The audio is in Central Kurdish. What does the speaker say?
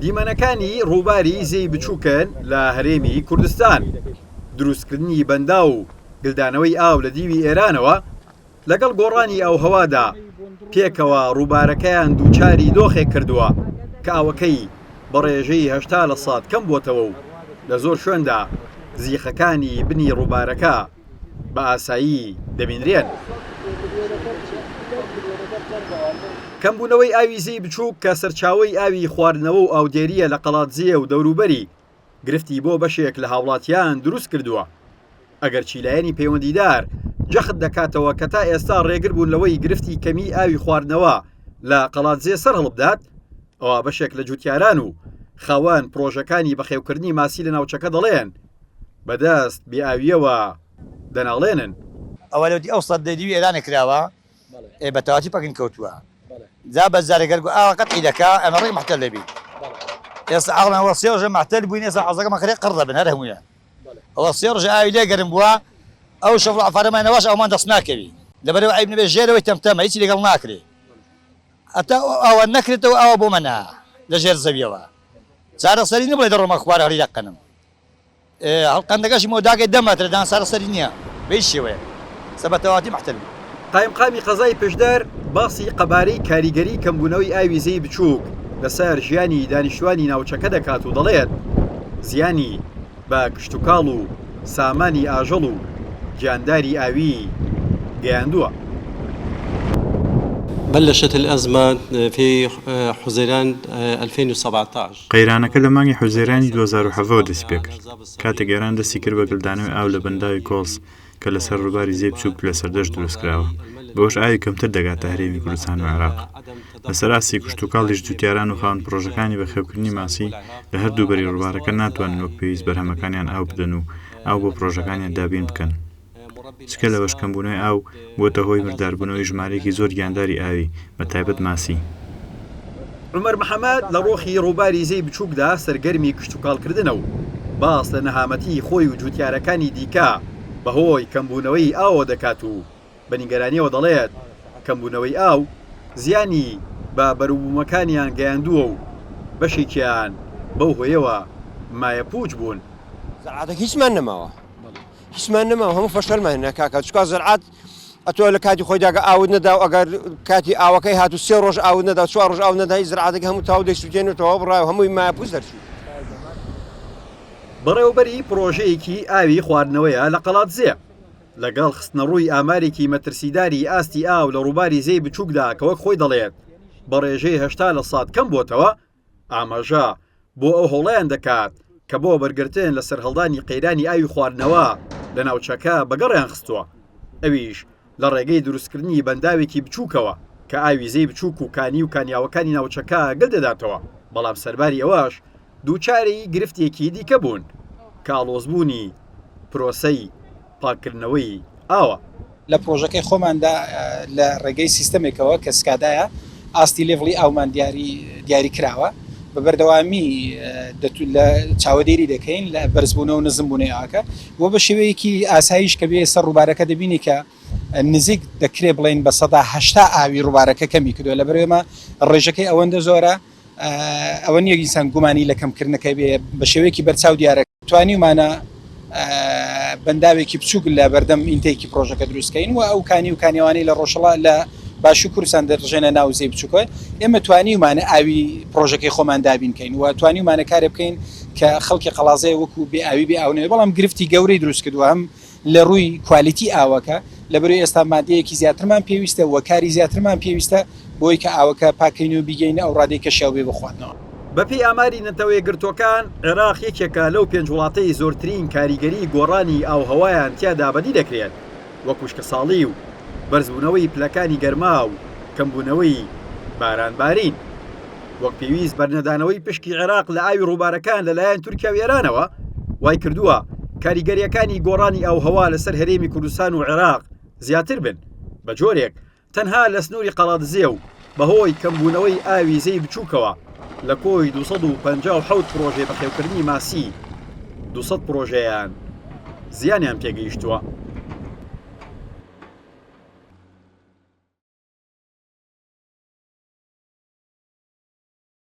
دیمەنەکانی ڕووباری زەی بچووکن لە هەرێمی کوردستان، دروستکردنی بەندا و گلدانەوەی ئاو لە دیوی ئێرانەوە لەگەڵ گۆڕانی ئاوهەوادا پێکەوە ڕووبارەکەیان دووچاری دۆخێک کردووە کە ئاوەکەی بە ڕێژەی 80% کەم بۆتەوە و لە زۆر شوێندا زیخەکانی بنی ڕووبارەکە بە ئاسایی دەبینرێن. کەمبوونەوەی ئاوی زەی بچووک کە سەرچاوەی ئاوی خواردنەوە و ئاودێریە لە قەڵاتجێ و دەوروبەری گرفتی بۆ بەشێک لە هاوڵاتیان دروست کردووە. ئەگەر چیلایەنی پەیوەندیدار جەخت دەکاتەوە کە تا ئێستا ڕێگر بوون لەوەی گرفتی کەمی ئاوی خواردنەوە لە قەڵاتجێ سەر هەڵبدات، ئەوە بەشێک لە جوتیاران و خاوەن پرۆژەکانی بەخێوکردنی ماسی لە ناوچەکە دەڵێن بەدەست بێئاویەوە دەناڵێنن. ئەوە لەوتی ئەو سەد دیوی ئێرانێک کراوە بە تەواتی پەکن کەوتووە جا بە زارێگەر ئاوا قەتعی دەکا ئەمە ڕێک محتەل دەبی. ئێستا عەقڵمان وە سێ ڕۆژە محتەل بووین، ئێستا عەزەکەمان خەریک قڕ دەبن هەر هەموویان. ئەوە سێ ڕۆژە ئاوی لێ گەرم بووە ئەو شەڤڵ عەفارەمان نەواش ئەومان دەست ناکەوی لەبەرەوە عیب نەبێ ژێرەوەی تەمتەمە هیچی لەگەڵ ناکرێ ئەتا ئەوە نەکرێتەوە ئەوە بۆ منە لە ژێر زەویەوە چارەسەری نەبڵێ دەڕۆمە خوارە هەڵی دەقەنم هەڵقەندەکەشی مۆداگەی 10 مەترە دان چارەسەری نییە بەی شێوەیە سەبەتەواتی محتەل بوو. قایمقامی قەزای پشدەر باسی قەبارەی کاریگەری کەمبوونەوەی ئاوی زەی بچووک لەسەر ژیانی دانیشتوانی ناوچەکە دەکات و دەڵێت زیانی بە کشتتوکاڵ و سامانی ئاژەڵ و گیانداری ئاوی گەیاندووە. بلشت الأزمة في حزيران 2017. قەیرانەکە لە مانگی حوزەیرانی 2017 دەست پێ کرد. کاتێک گەران دەستی کرد بە گلدانەوەی ئاو لە بەنداوی کۆڵس کە لەسەر ڕووباری زەی بچووک لە سەردەشت دروستکراوە. بەوەش ئاوی کەمتر دەگاتە هەرێمی کوردستان و عێراق. لەسەراسی کشتتوکاڵیش جوتیاران و خاوەن پرۆژەکانی بەخێوکردنی ماسی لە هەردوو بەری ڕووبارەکە ناتوانن وەک پێویست بەرهەمەکانیان ئاو بدەن و ئاو بۆ پرۆژەکانیان دابین بکەن. چکە لەوەش کەمبوونەوەی ئاو بۆتە هۆی مرداربوونەوەی ژمارەیەکی زۆر گیانداری ئاوی بە تایبەت ماسی. عومەر محەممەد لە ڕۆخی ڕووباری زەی بچووکدا سەرگەرمی کشتتوکاڵکردنەوە باس لە نەهامەتی خۆی و جوتیارەکانی دیکە بەهۆی کەمبوونەوەی ئاوە دەکات و بە نیگەرانیەوە دەڵێت کەمبوونەوەی ئاو زیانی بە بەروبوومەکانیان گەیاندووە و بەشێکیان بەو هۆیەوە مایەپووچ بوون. زەرعاتێک هیچمان نەماوە هیچمان نەماوە هەموو فەشەلمان هێنا کاکە چکا زەرعات ئەتۆ لە کاتی خۆی داگە ئاوت نەدا و ئەگەر کاتی ئاوەکەی هاتو 3 ڕۆژ ئاوت نەدا 4 ڕۆژ ئاو نەدای زەرعاتێک هەموو تاو دەیسووتێنێتەوە بڕای هەمووی مایەپووچ دەرچوو. بەڕێوەبەری پرۆژەیەکی ئاوی خواردنەوەیە لە قەڵاتجێ لەگەڵ خستنەڕووی ئامارێکی مەترسیداری ئاستی ئاو لە ڕووباری زەی بچووکدا کە وەک خۆی دەڵێت بە ڕێژەی 80% کەم بۆتەوە ئاماژە بۆ ئەو هەوڵەیان دەکات کە بۆ بەرگرتن لە سەرهەڵدانی قەیرانی ئاوی خواردنەوە لە ناوچەکە بەگەڕیان خستووە، ئەویش لە ڕێگەی دروستکردنی بەنداوێکی بچووکەوە کە ئاوی زەی بچووک و کانی و کانیاوەکانی ناوچەکە گەل دەداتەوە، بەڵام سەرباری ئەوەش دووچارەی گرفتێکی دیکە بوون کە ئاڵۆزبوونی پرۆسەی پاکردنەوەی ئاوە. لە پرۆژەکەی خۆماندا لە ڕێگەی سیستەمێکەوە کە سکادایە ئاستی لێڤڵی ئاومان دیاری کراوە بە بەردەوامی لە چاوەدێری دەکەین لە بەرزبوونەوە و نزمبوونەی ئاکە وە بە شێوەیەکی ئاساییش کە بێ سەر ڕووبارەکە دەبینی کە نزیک دەکرێ بڵێن بە 180 ئاوی ڕووبارەکە کەمی کردووە لە بەرێمە ڕێژەکەی ئەوەندە زۆرە ئەوە نیە ئینسان گومانی لە کەمکردنەکەی بێ بە شێوەیەکی بەرچاو دیارە توانیمانە بەنداوێکی بچووک لە بەردەم ئینتێکی پرۆژەکە دروستکەین و ئەو کانی و کانیوانی لە ڕۆژەڵا لە باشووری کوردستان دەڕژێنە ناو زەی بچووکەوە ئێمە توانیمانە ئاوی پرۆژەکەی خۆمان دابینکەین و توانیمانە کارێ بکەین کە خەڵکی قەڵازەیە وەکو بێ ئاوی بێ ئاونێ بەڵام گرفتی گەورەی دروست کردووە هەم لە ڕووی کوالیتی ئاوەکە لە بەروی ئێستا مادەیەکی زیاترمان پێویستە و کاری زیاترمان پێویستە بۆی کە ئاوەکە پاکەین و بیگەینە ئەو ڕادێک کە شێوێ بخواردنەوە. بەپی ئاماری نەتەوەی گرتوەکان عێراق یەکێکە لەو 5 وڵاتەی زۆرترین کاریگەری گۆڕانی ئاوهەوایان تیادا بەدی دەکرێت وەکو شکەساڵی و بەرزبوونەوەی پلەکانی گەرما و کەمبوونەوەی بارانبارین. وەک پێویست بەرنەدانەوەی پشکی عێراق لە ئاوی ڕووبارەکان لەلایەن تورکیا و ئێرانەوە وای کردووە کاریگەریەکانی گۆڕانی ئاوهەوا لەسەر هەرێمی کوردستان و عێراق زیاتر بن بە جۆرێک تەنها لە سنووری قەڵاتجێ و بەهۆی کەمبوونەوەی ئاوی زەی بچووکەوە لە کۆی 257 پرۆژێ بەخێوکردنی ماسی 200 پرۆژەیان زیانیان پێگەیشتووە.